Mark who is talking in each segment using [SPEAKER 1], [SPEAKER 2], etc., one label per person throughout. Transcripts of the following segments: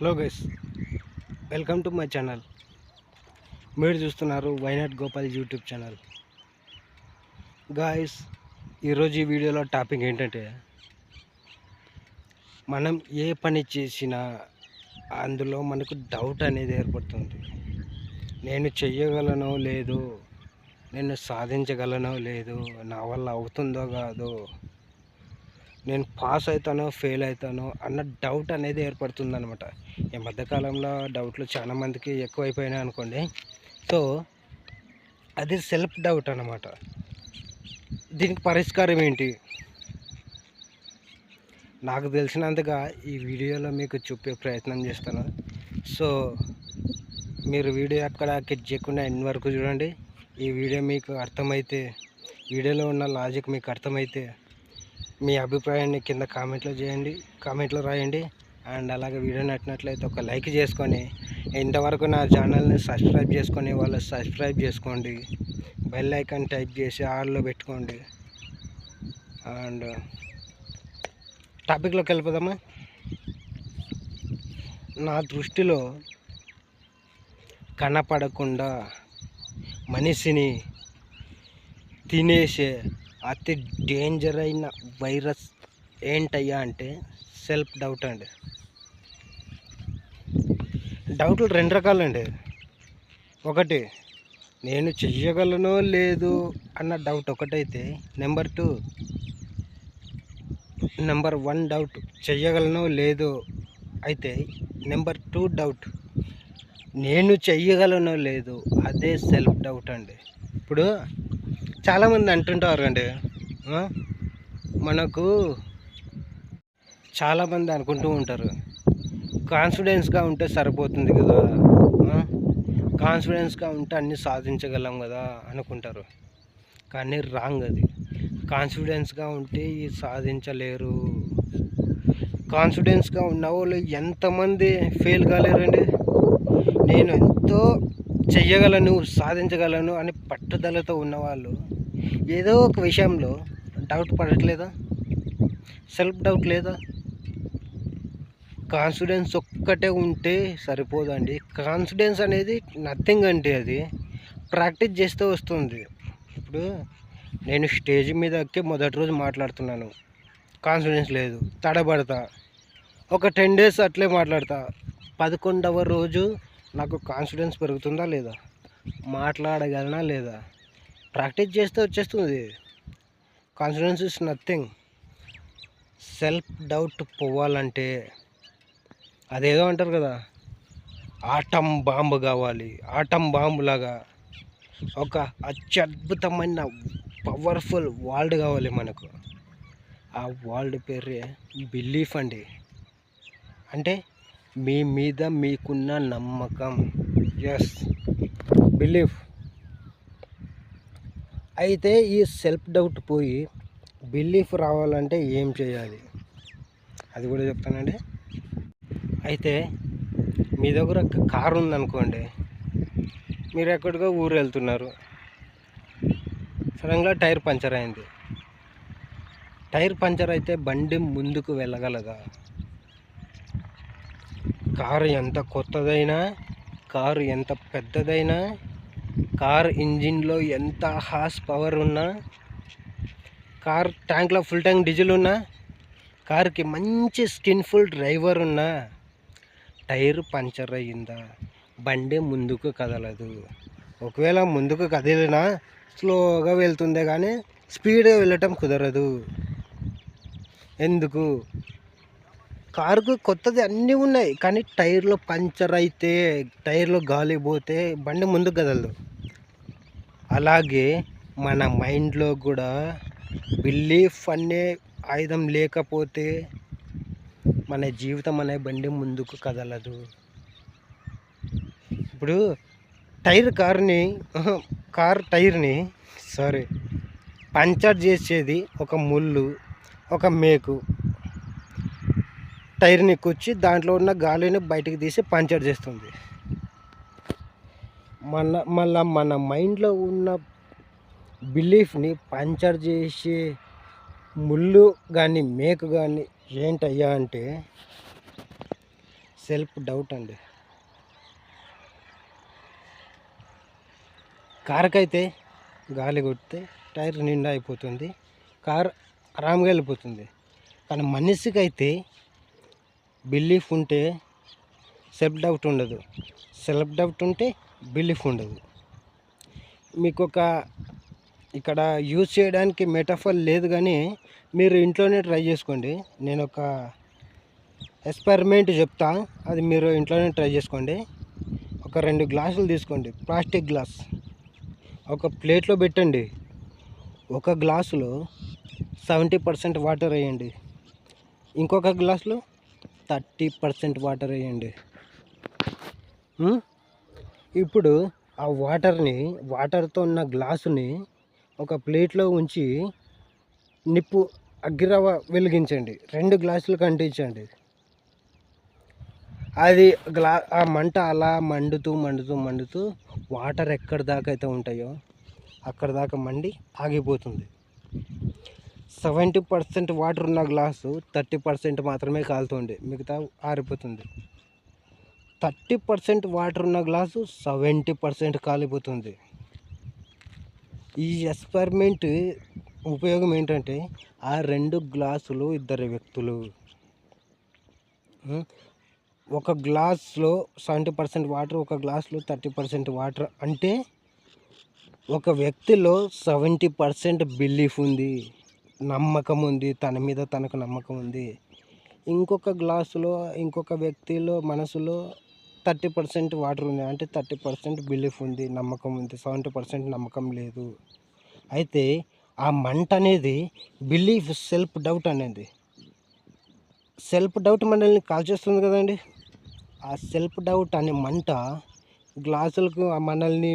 [SPEAKER 1] Hello guys, welcome to my channel. మీరు చూస్తున్నారు why not Gopal YouTube channel. Guys, ఈరోజు ఈ వీడియోలో టాపిక్ ఏంటంటే, మనం ఏ పని చేసినా అందులో మనకు డౌట్ అనేది ఏర్పడుతుంది. నేను చెయ్యగలనో లేదు, నేను సాధించగలనో లేదు, నా వల్ల అవుతుందో కాదో, నేను పాస్ అవుతానో ఫెయిల్ అవుతానో అన్న డౌట్ అనేది ఏర్పడుతుంది అనమాట. ఈ మధ్యకాలంలో డౌట్లు చాలామందికి ఎక్కువైపోయినాయి అనుకోండి. సో అది సెల్ఫ్ డౌట్ అన్నమాట. దీనికి పరిష్కారం ఏంటి? నాకు తెలిసినంతగా ఈ వీడియోలో మీకు చూపే ప్రయత్నం చేస్తాను. సో మీరు వీడియో అక్కడ కిట్ చేయకుండా ఎండ్ వరకు చూడండి. ఈ వీడియో మీకు అర్థమైతే, వీడియోలో ఉన్న లాజిక్ మీకు అర్థమైతే మీ అభిప్రాయాన్ని కింద కామెంట్లో రాయండి. అండ్ అలాగే వీడియో నచ్చినట్లయితే ఒక లైక్ చేసుకొని, ఇంతవరకు నా ఛానల్ని సబ్స్క్రైబ్ చేసుకొని వాళ్ళు సబ్స్క్రైబ్ చేసుకోండి. బెల్ ఐకాన్ టైప్ చేసి ఆల్లో పెట్టుకోండి. అండ్ టాపిక్లోకి వెళ్ళిపోదామా? నా దృష్టిలో కనపడకుండా మనిషిని తినేసే అతి డేంజర్ అయిన వైరస్ ఏంటయ్యా అంటే సెల్ఫ్ డౌట్ అండి. డౌట్లు రెండు రకాలండి. ఒకటి, నేను చెయ్యగలనో లేదు అన్న డౌట్ ఒకటైతే, నెంబర్ వన్ డౌట్ చెయ్యగలనో లేదో అయితే, నెంబర్ టూ డౌట్ నేను చెయ్యగలనో లేదు, అదే సెల్ఫ్ డౌట్ అండి. ఇప్పుడు చాలామంది అంటుంటారు అండి, మనకు చాలామంది అనుకుంటూ ఉంటారు, కాన్ఫిడెన్స్గా ఉంటే సరిపోతుంది కదా, కాన్ఫిడెన్స్గా ఉంటే అన్నీ సాధించగలం కదా అనుకుంటారు. కానీ రాంగ్ అది. కాన్ఫిడెన్స్గా ఉంటే సాధించలేరు. కాన్ఫిడెన్స్గా ఉన్న వాళ్ళు ఎంతమంది ఫెయిల్ కాలేరండి? నేను ఎంతో చెయ్యగలను, సాధించగలను అని పట్టుదలతో ఉన్నవాళ్ళు ఏదో ఒక విషయంలో డౌట్ పడట్లేదా? సెల్ఫ్ డౌట్ లేదా? కాన్ఫిడెన్స్ ఒక్కటే ఉంటే సరిపోదండి. కాన్ఫిడెన్స్ అనేది నథింగ్ అంటే అది ప్రాక్టీస్ చేస్తే వస్తుంది. ఇప్పుడు నేను స్టేజ్ మీద ఎక్కి మొదటి రోజు మాట్లాడుతున్నాను, కాన్ఫిడెన్స్ లేదు, తడబడతా. ఒక 10 days అట్లే మాట్లాడతా. 11వ రోజు నాకు కాన్ఫిడెన్స్ పెరుగుతుందా లేదా, మాట్లాడగలనా లేదా? ప్రాక్టీస్ చేస్తే వచ్చేస్తుంది. Confidence is nothing. Self doubt పోవాలంటే అదేదో అంటారు కదా, ఆటం బాంబు కావాలి. ఆటం బాంబులాగా ఒక అత్యద్భుతమైన పవర్ఫుల్ వరల్డ్ కావాలి మనకు. ఆ వరల్డ్ పేరే బిలీఫ్ అండి. అంటే మీ మీద మీకున్న నమ్మకం. Yes, belief. అయితే ఈ సెల్ఫ్ డౌట్ పోయి బిలీఫ్ రావాలంటే ఏం చేయాలి అది కూడా చెప్తానండి. అయితే మీ దగ్గర కారు ఉందనుకోండి, మీరు ఎక్కడికో ఊరు వెళ్తున్నారు, సడన్గా టైర్ పంచర్ అయింది. టైర్ పంచర్ అయితే బండి ముందుకు వెళ్ళగలదా? కారు ఎంత కొత్తదైనా, కారు ఎంత పెద్దదైనా, కార్ ఇంజిన్లో ఎంత హార్స్ పవర్ ఉన్నా, కార్ ట్యాంక్లో ఫుల్ ట్యాంక్ డీజిల్ ఉన్నా, కార్కి మంచి స్కిన్ఫుల్ డ్రైవర్ ఉన్నా, టైర్ పంచర్ అయ్యిందా బండి ముందుకు కదలదు. ఒకవేళ ముందుకు కదిలినా స్లోగా వెళ్తుందే కానీ స్పీడ్గా వెళ్ళటం కుదరదు. ఎందుకు? కారుకు కొత్తది అన్నీ ఉన్నాయి, కానీ టైర్లో పంచర్ అయితే, టైర్లో గాలి పోతే బండి ముందుకు కదలదు. అలాగే మన మైండ్లో కూడా బిలీఫ్ అనే ఆయుధం లేకపోతే మన జీవితం అనే బండి ముందుకు కదలదు. ఇప్పుడు కార్ టైర్ని పంచర్ చేసేది ఒక ముళ్ళు, ఒక మేకు. టైర్ని కూర్చి దాంట్లో ఉన్న గాలిని బయటికి తీసి పంచర్ చేస్తుంది. మళ్ళా మన మైండ్లో ఉన్న బిలీఫ్ని పంచర్ చేసే ముళ్ళు కానీ మేకు కానీ ఏంటయ్యా అంటే సెల్ఫ్ డౌట్ అండి. కార్కైతే గాలి కొడితే టైర్ నిండా అయిపోతుంది, కార్ ఆరామ్గా వెళ్ళిపోతుంది. కానీ మనిషికైతే బిలీఫ్ ఉంటే సెల్ఫ్ డౌట్ ఉండదు, సెల్ఫ్ డౌట్ ఉంటే బిలీఫ్ ఉండదు. మీకు ఒక ఇక్కడ యూజ్ చేయడానికి మెటాఫర్ లేదు, కానీ మీరు ఇంట్లోనే ట్రై చేసుకోండి. నేను ఒక ఎక్స్పెరిమెంట్ చెప్తా, అది మీరు ఇంట్లోనే ట్రై చేసుకోండి. ఒక 2 గ్లాసులు తీసుకోండి, ప్లాస్టిక్ గ్లాస్, ఒక ప్లేట్లో పెట్టండి. ఒక గ్లాసులో 70% వాటర్ వేయండి, ఇంకొక గ్లాసులో 30% వాటర్ వేయండి. ఇప్పుడు ఆ వాటర్తో ఉన్న గ్లాసుని ఒక ప్లేట్లో ఉంచి అగ్గిరవ్వ వెలిగించండి, 2 గ్లాసులకు అంటించండి. అది ఆ మంట అలా మండుతూ మండుతూ మండుతూ వాటర్ ఎక్కడి దాకా అయితే ఉంటాయో అక్కడి దాకా మండి ఆగిపోతుంది. 70% వాటర్ ఉన్న గ్లాసు 30% మాత్రమే కాలుతుంది, మిగతా ఆరిపోతుంది. 30% వాటర్ ఉన్న గ్లాసు 70% కాలిపోతుంది. ఈ ఎక్స్పెరిమెంట్ ఉపయోగం ఏంటంటే, ఆ 2 గ్లాసులు 2 వ్యక్తులు, ఒక గ్లాస్లో 70% వాటర్, ఒక గ్లాస్లో 30% వాటర్ అంటే ఒక వ్యక్తిలో 70% బిలీఫ్ ఉంది, నమ్మకం ఉంది, తన మీద తనకు నమ్మకం ఉంది. ఇంకొక గ్లాసులో ఇంకొక వ్యక్తిలో మనసులో 30% వాటర్ ఉంది, అంటే 30% బిలీఫ్ ఉంది, నమ్మకం ఉంది, 70% నమ్మకం లేదు. అయితే ఆ మంట అనేది బిలీఫ్, సెల్ఫ్ డౌట్ అనేది, సెల్ఫ్ డౌట్ మనల్ని కాల్చేస్తుంది కదండి. ఆ సెల్ఫ్ డౌట్ అనే మంట గ్లాసులకు మనల్ని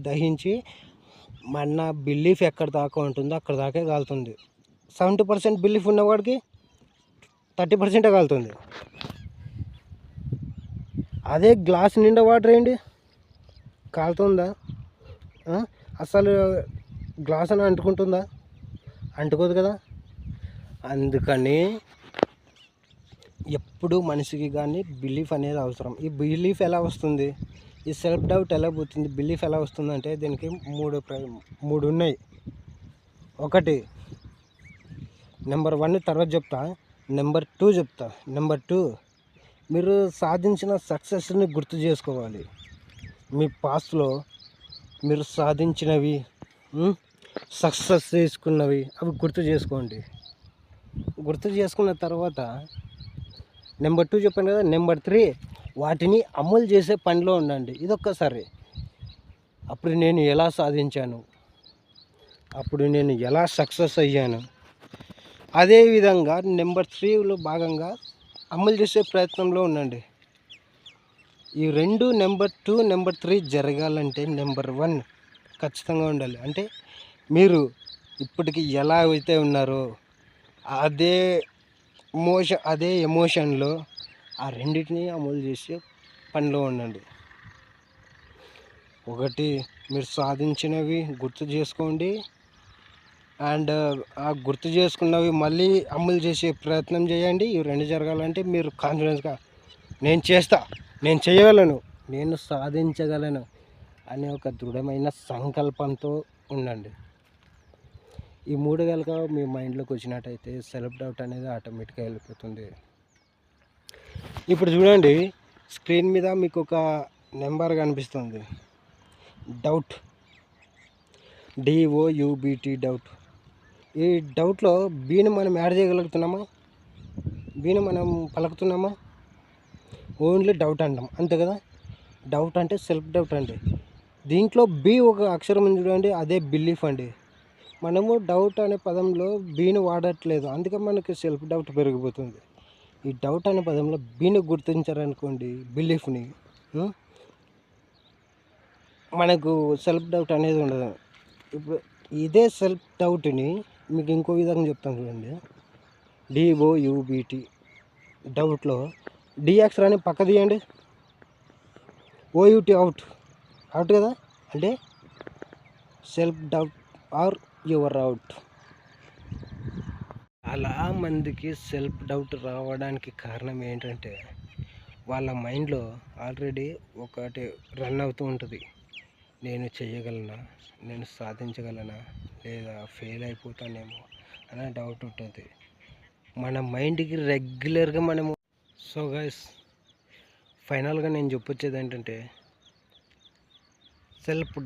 [SPEAKER 1] దహించి మన బిలీఫ్ ఎక్కడ దాకా ఉంటుందో అక్కడ దాకా కాలుతుంది. 70% బిలీఫ్ ఉన్నవాడికి 30% కాలుతుంది. అదే గ్లాస్ నిండా వాటర్ వేయండి, కాలుతుందా? అసలు గ్లాస్ అని అంటుకుంటుందా? అంటుకోదు కదా. అందుకని ఎప్పుడు మనిషికి కానీ బిలీఫ్ అనేది అవసరం. ఈ బిలీఫ్ ఎలా వస్తుంది, ఈ సెల్ఫ్ డౌట్ ఎలా పోతుంది, బిలీఫ్ ఎలా వస్తుందంటే దీనికి మూడు ఉన్నాయి. ఒకటి నెంబర్ 1 తర్వాత చెప్తా, నెంబర్ 2 చెప్తా. నెంబర్ 2, మీరు సాధించిన సక్సెస్ని గుర్తు చేసుకోవాలి. మీ పాస్ట్లో మీరు సాధించినవి, సక్సెస్ చేసుకున్నవి అవి గుర్తు చేసుకోండి. గుర్తు చేసుకున్న తర్వాత నెంబర్ 2 చెప్పాను కదా, నెంబర్ 3 వాటిని అమలు చేసే పనిలో ఉండండి. ఇదొక్కసారి, అప్పుడు నేను ఎలా సాధించాను, అప్పుడు నేను ఎలా సక్సెస్ అయ్యాను. అదేవిధంగా నెంబర్ 3లో భాగంగా అమలు చేసే ప్రయత్నంలో ఉండండి. ఈ 2 నెంబర్ 2 నెంబర్ 3 జరగాలంటే నెంబర్ 1 ఖచ్చితంగా ఉండాలి. అంటే మీరు ఇప్పటికి ఎలా అయితే ఉన్నారో అదే ఎమోషన్లో ఆ రెండింటిని అమలు చేసే పనిలో ఉండండి. ఒకటి, మీరు సాధించినవి గుర్తు చేసుకోండి, అండ్ ఆ గుర్తు చేసుకున్నవి మళ్ళీ అమలు చేసే ప్రయత్నం చేయండి. ఇవి 2 జరగాలంటే మీరు కాన్ఫిడెన్స్గా నేను చేస్తా, నేను చేయగలను, నేను సాధించగలను అనే ఒక దృఢమైన సంకల్పంతో ఉండండి. ఈ 3 కనుక మీ మైండ్లోకి వచ్చినట్టయితే సెల్ఫ్ డౌట్ అనేది ఆటోమేటిక్గా వెళ్ళిపోతుంది. ఇప్పుడు చూడండి, స్క్రీన్ మీద మీకు ఒక నెంబర్ కనిపిస్తుంది, డౌట్, DOUBT, డౌట్. ఈ డౌట్లో బీని మనం యాడ్ చేయగలుగుతున్నామా? బీని మనం పలుకుతున్నామా? ఓన్లీ డౌట్ అంటాం, అంతే కదా. డౌట్ అంటే సెల్ఫ్ డౌట్ అండి. దీంట్లో బి ఒక అక్షరం ఉంది చూడండి, అదే బిలీఫ్ అండి. మనము డౌట్ అనే పదంలో బీని వాడట్లేదు, అందుకే మనకి సెల్ఫ్ డౌట్ పెరిగిపోతుంది. ఈ డౌట్ అనే పదంలో బీని గుర్తించారనుకోండి, బిలీఫ్ని, మనకు సెల్ఫ్ డౌట్ అనేది ఉండదు. ఇప్పుడు ఇదే సెల్ఫ్ డౌట్ని మీకు ఇంకో విధంగా చెప్తాను చూడండి. DOUBT, డౌట్లో డి అక్షరాన్ని పక్క తీయండి, OUT, అవుట్ కదా. అంటే self doubt are your out. చాలామందికి సెల్ఫ్ డౌట్ రావడానికి కారణం ఏంటంటే వాళ్ళ మైండ్లో ఆల్రెడీ ఒకటి రన్ అవుతూ ఉంటుంది. నేను చేయగలనా, నేను సాధించగలనా, లేదా ఫెయిల్ అయిపోతానేమో అనే డౌట్ ఉంటుంది మన మైండ్కి రెగ్యులర్గా మనము. సో గైస్, ఫైనల్గా నేను చెప్పొచ్చేది ఏంటంటే సెల్ఫ్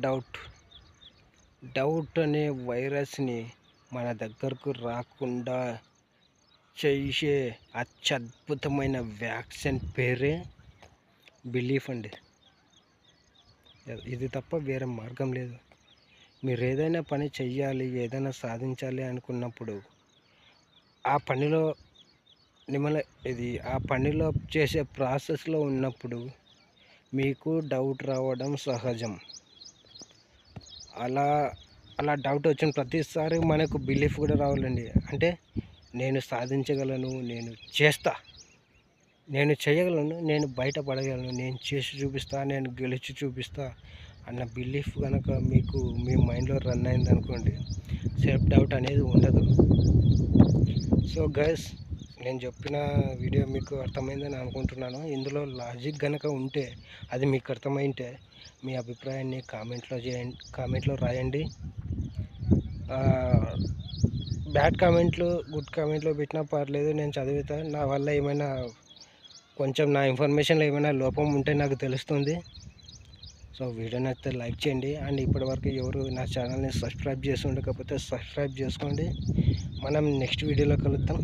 [SPEAKER 1] డౌట్ అనే వైరస్ని మన దగ్గరకు రాకుండా చేసే అత్యద్భుతమైన వ్యాక్సిన్ పేరే బిలీఫ్ అండి. ఇది తప్ప వేరే మార్గం లేదు. మీరు ఏదైనా పని చెయ్యాలి, ఏదైనా సాధించాలి అనుకున్నప్పుడు ఆ పనిలో ఆ పనిలో చేసే ప్రాసెస్లో ఉన్నప్పుడు మీకు డౌట్ రావడం సహజం. అలా డౌట్ వచ్చిన ప్రతిసారి మనకు బిలీఫ్ కూడా రావాలండి. అంటే నేను సాధించగలను, నేను చేస్తా, నేను చేయగలను, నేను బయటపడగలను, నేను చేసి చూపిస్తా, నేను గెలిచి చూపిస్తా అన్న బిలీఫ్ కనుక మీకు మీ మైండ్లో రన్ అయింది అనుకోండి, సెల్ఫ్ డౌట్ అనేది ఉండదు. సో గైస్, నేను చెప్పిన వీడియో మీకు అర్థమైందని అనుకుంటున్నాను. ఇందులో లాజిక్ కనుక ఉంటే, అది మీకు అర్థమైంటే మీ అభిప్రాయాన్ని కామెంట్లో రాయండి. బ్యాడ్ కామెంట్లు, గుడ్ కామెంట్లు పెట్టినా పర్లేదు, నేను చదివితా. నా వల్ల ఏమైనా కొంచెం నా ఇన్ఫర్మేషన్లో ఏమైనా లోపం ఉంటే నాకు తెలుస్తుంది. సో వీడియో నచ్చితే లైక్ చేయండి. అండ్ ఇప్పటివరకు ఎవరు నా ఛానల్ని సబ్స్క్రైబ్ చేసి ఉండకపోతే సబ్స్క్రైబ్ చేసుకోండి. మనం నెక్స్ట్ వీడియోలో కలుద్దాం.